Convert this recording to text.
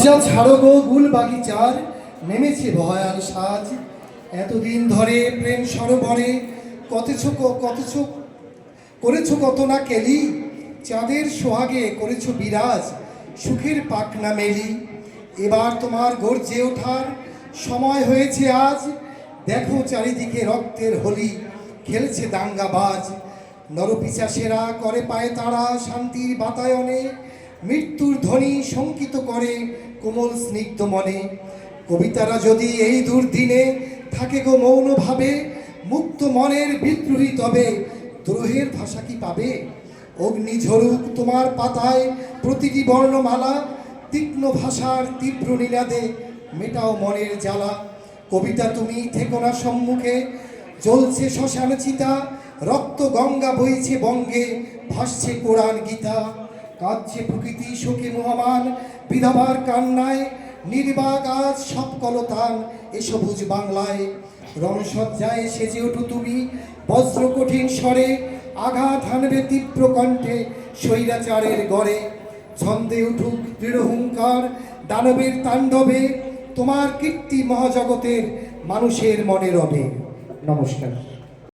লজ্জা ছাড়ো গো গুল বাগিচার নেমেছে ভয়াল সাজ। এতদিন ধরে প্রেম সরোবরে করেছো কত না কেলি, চাঁদের সোহাগে করেছো বিরাজ, সুখের পাখনা মেলি। এবার তোমার গর্জে ওঠার সময় হয়েছে আজ। দেখো চারিদিকে রক্তের হোলি খেলছে দাঙ্গাবাজ। নরপিশাচেরা করে পায় তারা শান্তির বাতায়নে, মৃত্যুর ধ্বনি শঙ্কিত করে কোমল স্নিগ্ধ মনে। কবিতারা যদি এই দুর্দিনে থাকে গো মৌনভাবে, মুক্ত মনের বিদ্রোহী তবে দ্রোহের ভাষা কি পাবে? অগ্নি ঝরুক তোমার পাতায় প্রতিটি বর্ণমালা, তীক্ষ্ণ ভাষার তীব্র নিনাদে মেটাও মনের জ্বালা। কবিতা তুমি থেকো না সম্মুখে, জ্বলছে শ্মশান চিতা, রক্ত গঙ্গা বইছে বঙ্গে, ভাসছে কোরআন গীতা। কাঁদছে প্রকৃতি শোকে মহামান বিধবার কান্নায়, নির্বাক আজ সব কলতান এ সবুজ বাংলায়। রণসজ্জায় সেজে ওঠো তুমি বজ্র কঠিন স্বরে, আঘাত হানবে তীব্র কণ্ঠে স্বৈরাচারের গড়ে। ছন্দে উঠুক দৃঢ় হুঙ্কার দানবের তাণ্ডবে, তোমার কীর্তি মহাজগতের মানুষের মনে রবে। নমস্কার।